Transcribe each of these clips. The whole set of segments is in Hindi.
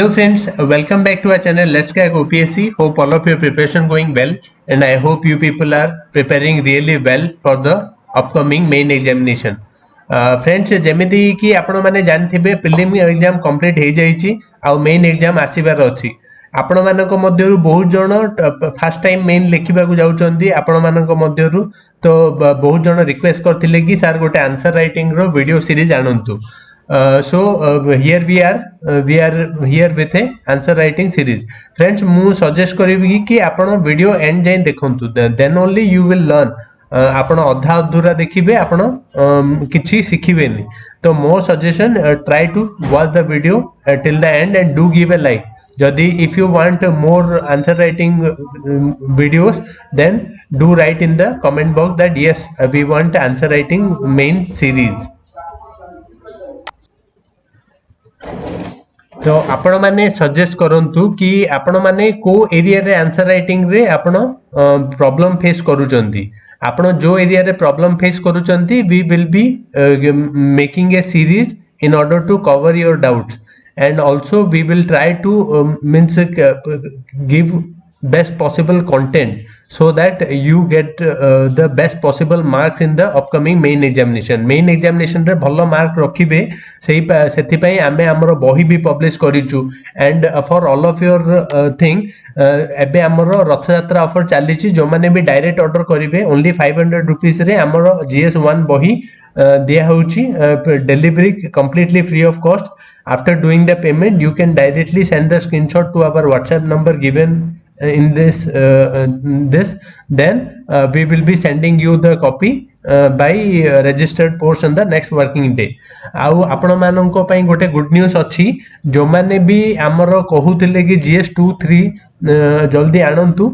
Hello friends, welcome back to our channel Let's Crack UPSC. Hope all of your preparation going well and I hope you people are preparing really well for the upcoming main examination. Friends, जेमिति कि आपण माने जानथिबे प्रीलिम एग्जाम कंप्लीट हे जाईची आ मेन एग्जाम आसीबार अछि. आपण मानक मध्यरु बहुत जण फर्स्ट टाइम मेन लिखिबा को जाउचंदी. आपण मानक मध्यरु तो बहुत जण रिक्वेस्ट करथिले कि सर गोटे आंसर राइटिंग रो वीडियो सीरीज आणंतु. Here we are here with a answer writing series. Friends, mu suggest करिबी कि आपण वीडियो एंड जाय देखंतु, then only you will learn. आपण अधा अधूरा देखिबे आपण किछि सिखिबेनी. तो मोर suggestion, try to watch the video till the end and do give a like. Jadi if you want more answer writing videos, then do write in the comment box that yes, we want answer writing main series. तो आपण माने सजेस्ट करंतु कि आपण माने को एरिया रे आंसर राइटिंग रे आपण प्रॉब्लम फेस करूचंती. आपण जो एरिया रे प्रॉब्लम फेस करूचंती, we will be making a series in order to cover your doubts, and also we will try to give best possible content so that you get the best possible marks in the upcoming main examination. Main examination रे भलो मार्क रखिबे सेथि पई आमे हमरो बही भी पब्लिश करिचु. And for all of your thing, एबे हमरो रथ यात्रा ऑफर चली छि. जो माने भी डायरेक्ट ऑर्डर करिवे ओनली 500 रुपीस रे हमरो GS1 बही दिया होची, delivery completely free of cost. After doing the payment, you can directly send the screenshot to our WhatsApp number given in this. Then we will be sending you the copy by registered post on the next working day. आउ आपण माननको पई गोटे गुड न्यूज अछि. जो माने भी हमरो कहूतिले कि GS2 3 जल्दी आनंतु.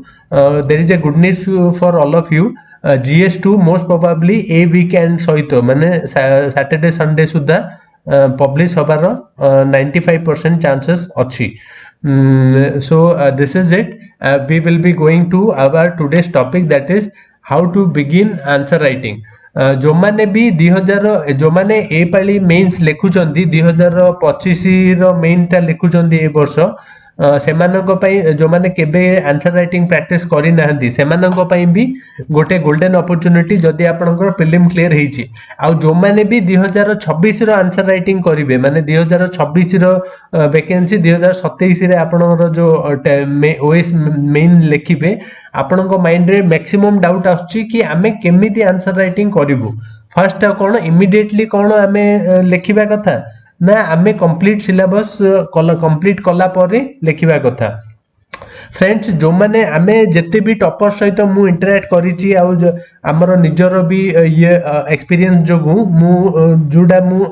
there is a good news for all of you. GS2 most probably a weekend सहित माने सैटरडे संडे सुद्धा पब्लिश होबार 95% चांसेस अछि. So this is it. We will be going to our today's topic, that is how to begin answer writing. जो माने भी 2000 जो माने ए पाली मेंस लिखुचंदी 2025 रो मेन ता लिखुचंदी ए वर्ष, सेमानक पई जो माने केबे आंसर राइटिंग प्रैक्टिस करि नाहंदी सेमानक पई भी गोटे गोल्डन अपॉर्चुनिटी जदी आपनकर प्रीलिम क्लियर हेची. आ जो माने भी 2026 रो आंसर राइटिंग करिवे, माने 2026 रो वैकेंसी 2027 रे आपनकर जो ओएस मेन लिखिबे, आपनक माइंड रे मैक्सिमम डाउट आछी कि आमे केमिति आंसर राइटिंग करिवु. फर्स्ट कोन इमीडिएटली कोन आमे लिखिबा कथा ना, आमे कंप्लीट सिलेबस कंप्लीट कला परे लिखिबा कथा. फ्रेंड्स, जो माने आमे जते भी टॉपर सहित मु इंटरैक्ट करिछि आ हमरो निजरो भी ये एक्सपीरियंस जोगु मु जुडा मु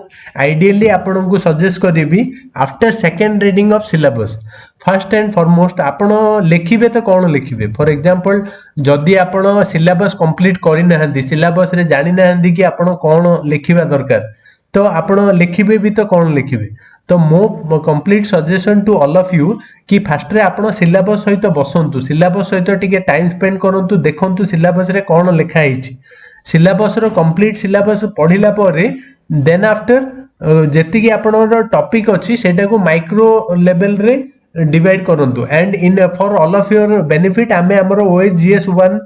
आइडियली आपन को सजेस्ट करिवि after second reading of syllabus. First and foremost आपण लिखिबे तो कोन लिखिबे. फॉर एग्जांपल, जदी आपण सिलेबस कंप्लीट करि नाहंदी, सिलेबस रे जानि नाहंदी कि आपण कोन लिखिबा दरकार, तो आपण लिखिबे भी तो कोन लिखिबे. तो मो complete suggestion to all of you कि फास्ट रे आपण सिलेबस सहित बसंतु, सिलेबस सहित टिके टाइम स्पेंड करंतु, देखंतु सिलेबस रे कोन लिखा हिची. सिलेबस रो कंप्लीट सिलेबस पढिला परे देन आफ्टर जेति कि आपनर टॉपिक अछि सेटा को माइक्रो लेवल रे डिवाइड करंतु. And in for all of your benefit आमे हमरो ओए GS1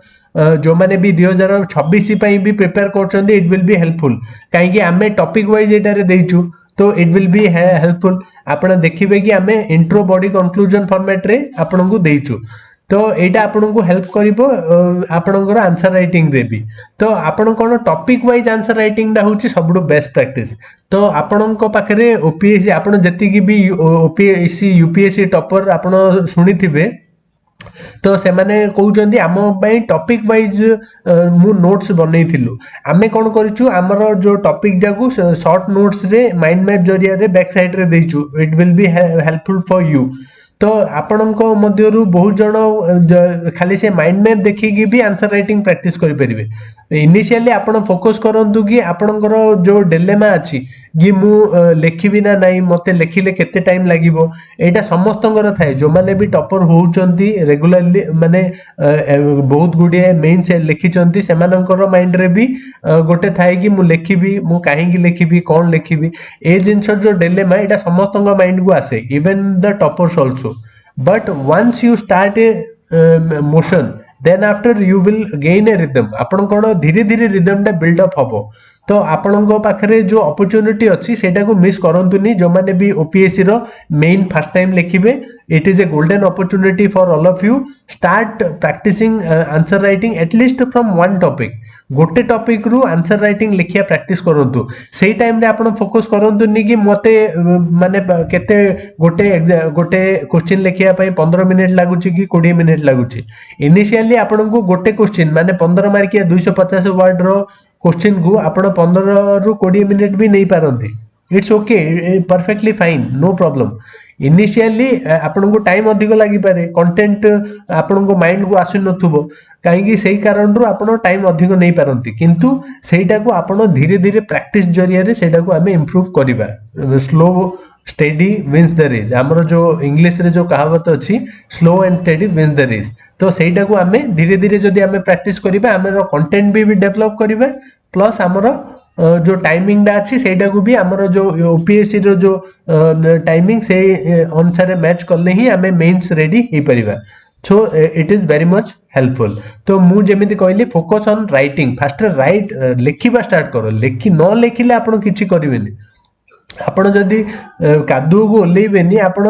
जो माने भी 2026 पई भी प्रिपेयर करछंदी, इट विल बी हेल्पफुल. काहे कि आमे टॉपिक वाइज एटा रे देइछु, तो इट विल बी हेल्पफुल. आपण देखिबे कि आमे इंट्रो बॉडी कंक्लूजन फॉर्मेट रे आपण को देइछु, तो एटा आपण को हेल्प करिवो आपणकर आंसर राइटिंग रे भी. तो आपण कोन टॉपिक वाइज आंसर राइटिंग दा होची सबडू बेस्ट प्रैक्टिस. तो आपण को पाखरे OPSC आपण जति कि भी OPSC UPSC टॉपर आपण सुनिथिबे, तो से माने कहउचंदी आम पई टॉपिक वाइज मु नोट्स बनैथिलु. आमे कोन करिछु, हमर जो टॉपिक जाकू शॉर्ट नोट्स रे माइंड मैप जरिया रे बैक साइड रे देइछु. It will be helpful for you. तो आपणक मध्यरु बहुत जन खाली से माइंड मैप देखिकी भी आंसर राइटिंग प्रैक्टिस करि परिबे। इनिशियली आपण फोकस करंतु कि आपणकर जो डिलेमा अछि कि मु लेखिबि ना नाही, मते लेखिले केते टाइम लागिवो, एटा समस्तंकर थाए। जो माने भी टॉपर होउचंती रेगुलरली माने बहुत गुडिया मेंस लेखिचंती, सेमानंकर माइंड रे भी गोटे थाए कि मु लेखिबि, मु काहेकि लेखिबि, कोन लेखिबि, ए जिंस जो डिलेमा एटा समस्तंक माइंड को आसे, even the toppers also. But once you start a motion, then after you will gain a rhythm। आपण कोन धीरे धीरे रिदम टा बिल्ड अप हबो। तो आपणको पाखरे जो अपॉर्चुनिटी अछि सेटा को मिस करंतुनी। जो माने भी ओपीएससी रो मेन फर्स्ट टाइम लिखिबे, it is a golden opportunity for all of you. Start practising answer writing at least from one topic. गोटे टॉपिक रु आंसर राइटिंग लिखिया प्रैक्टिस करंतु। सेही टाइम रे आपण फोकस करंतुनी कि मते माने केते गोटे गोटे क्वेश्चन लिखिया पई 15 मिनिट लागुची कि 20 मिनिट लागुची। इनिशियली आपण को गोटे क्वेश्चन माने 15 मार्क या 250 वर्ड रो क्वेश्चन को आपण 15 रु 20 मिनिट भी नहीं पारंती। It's okay, perfectly fine, no problem. Initially आपण को टाइम अधिक लागि पारे, कंटेंट आपण को माइंड को आसु नथुबो, काहेकि सेही कारण रु आपण टाइम अधिक नहीं पारंती। किंतु सेहीटा को आपण धीरे धीरे प्रैक्टिस जरिया रे सेटा को हमें इंप्रूव करिबा। Slow steady wins the race. हमरो जो इंग्लिश रे जो कहावत अछि, slow and steady wins the race. तो सेहीटा को हमें धीरे धीरे जदी हमें प्रैक्टिस करिबा, हमरो कंटेंट भी डेवलप करिबा, प्लस हमरो जो टाइमिंग डा अच्छी सेटा को भी हमरो जो ओपीएससी रो जो टाइमिंग से अनुसार मैच करले ही हमें मेंस रेडी हे परिबा। So it is very much helpful. तो मु जेमिति कहली focus on writing. Fast write लेखिबा स्टार्ट करो। लेखि न लेखिले आपण किछि करिवेनी। आपण जदि कादू को ओलेइबेनी, आपण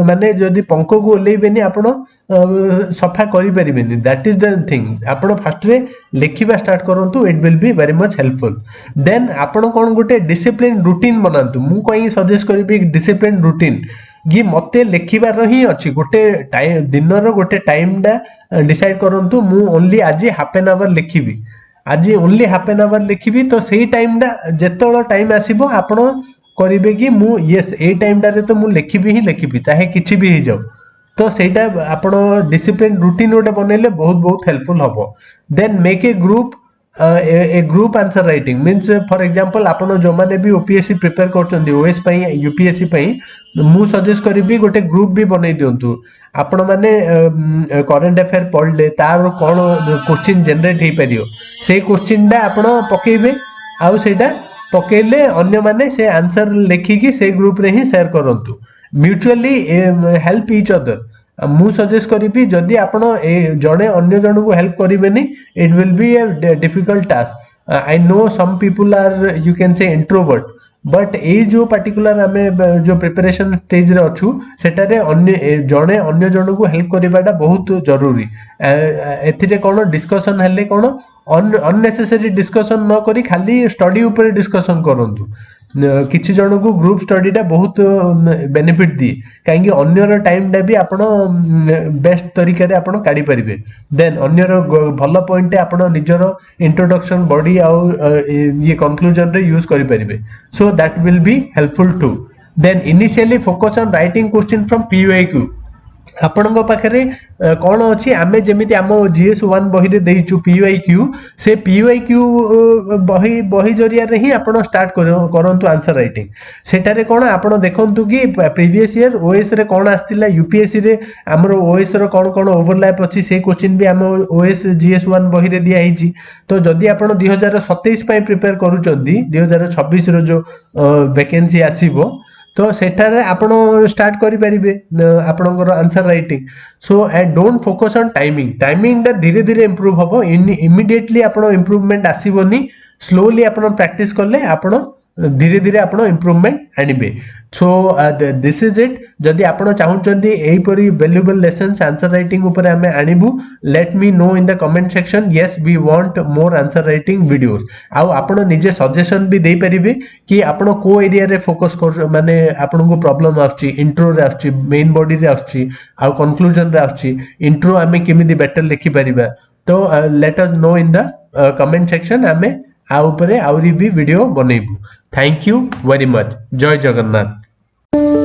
माने जदि पंख को ओलेइबेनी, आपण सफा करि परिबेनी। That is the thing. आपण फास्ट रे लेखिबा स्टार्ट करंतु, it will be very much helpful. Then आपण कोन गोटे डिसिप्लिन रूटीन बनांतु। मु कहि सजेस्ट करिबी डिसिप्लिन रूटीन कि मते लेखिबार ही अछि। गोटे टाइम दिनर गोटे टाइम डा डिसाइड करंतु, मु ओनली आज हाफ एन आवर लेखिबी, आज ओनली हाफ एन आवर लेखिबी। तो सेही टाइम डा जेतोळ टाइम आसीबो आपण करिबे कि मु यस ए टाइम डारे तो मु लेखिबी ही लेखिबी, चाहे किछि भी हो जाओ। तो सेटा आपण डिसिप्लिन रूटीन गोटे बनैले बहुत बहुत हेल्पफुल हबो। Then make a group, a group answer writing means for example आपण जो माने भी ओपीएससी प्रिपेयर करछन्ती, ओएस पई यूपीएससी पई, मु सजेस्ट करिबी गोटे ग्रुप भी बनै दियंतु। आपण माने करंट अफेयर पढले तार कोन क्वेश्चन जनरेट हे परियो, से क्वेश्चन डा आपण पकेइबे, आउ सेटा पकेले अन्य माने से आंसर लेखिकी से ग्रुप रे ही शेयर करंतु। Mutually help each other. मु सजेस्ट करिबी जदि आपण जणे अन्य जण को हेल्प करिवेनी, it will be a difficult task. I know some people are you can say introvert, but a जो पर्टिकुलर हमें जो प्रिपरेशन स्टेज रे अछु, सेटारे अन्य जणे अन्य जण को हेल्प करिवाटा बहुत जरूरी। एथिरे कोन डिस्कशन हेले कोन अननेसेसरी डिस्कशन न करी खाली स्टडी ऊपर डिस्कशन करंतु। किछि जण को ग्रुप स्टडी टा बहुत बेनिफिट दिए, काहेकि अन्यर टाइम डा भी आपण बेस्ट तरीका रे आपण काढी परिबे। देन अन्यर भलो पॉइंट आपण निजरो इंट्रोडक्शन बॉडी आ ये कंक्लूजन रे यूज करि परिबे। So that will be helpful too. Then initially focus on writing question from POIQ. आपणଙ୍କ ପାଖରେ କଣ ଅଛି, ଆମେ ଯେମିତି ଆମ GS1 ବହିରେ ଦେଇଛୁ PYQ, ସେ PYQ ବହି ଜରିଆରେ ହିଁ ଆପଣ ଷ୍ଟାର୍ଟ କରନ୍ତୁ ଆନ୍ସର ରାଇଟିଂ। ସେଟାରେ କଣ ଆପଣ ଦେଖନ୍ତୁ କି ପ୍ରିଭିୟସ୍ ଇୟର OS ରେ କଣ ଆସିଥିଲା, UPSC ରେ ଆମର OS ର କଣ କଣ ଓଭରଲାପ ଅଛି, ସେ क्वेश्चन ବି ଆମ OS GS1 ବହିରେ ଦିଆ ହେଇଛି। ତ ଯଦି ଆପଣ 2027 ପାଇଁ ପ୍ରିପେୟାର କରୁଛନ୍ତି, 2026 ର जो ଭେକେନ୍ସି ଆସିବ, तो सेठारे आपण स्टार्ट करि परिबे आपणकर answer writing. So I don't focus on timing. Timing दा धीरे धीरे इंप्रूव हबो, इमीडिएटली आपण इंप्रूवमेंट आसीबोनी। स्लोली आपण प्रैक्टिस करले आपण धीरे धीरे आपण इंप्रूवमेंट आनिबे। So this is it. जदि आपण चाहुचंदी एई परी वैल्यूएबल लेसन्स आंसर राइटिंग ऊपर हमें आनिबु, let me know in the comment section. Yes we want more answer writing videos. आउ आपण निजे सजेशन भी दे परिबे कि आपण को एरिया रे फोकस कर, माने आपण को प्रॉब्लम आछि, इंट्रो रे आछि, मेन बॉडी रे आछि, आउ कंक्लूजन रे आछि। इंट्रो हमें केमिति बेटर लिखि परिबा, तो let us know in the comment section. हमें आ ऊपर आउरी भी वीडियो बनेबु। Thank you very much. जय जगन्नाथ।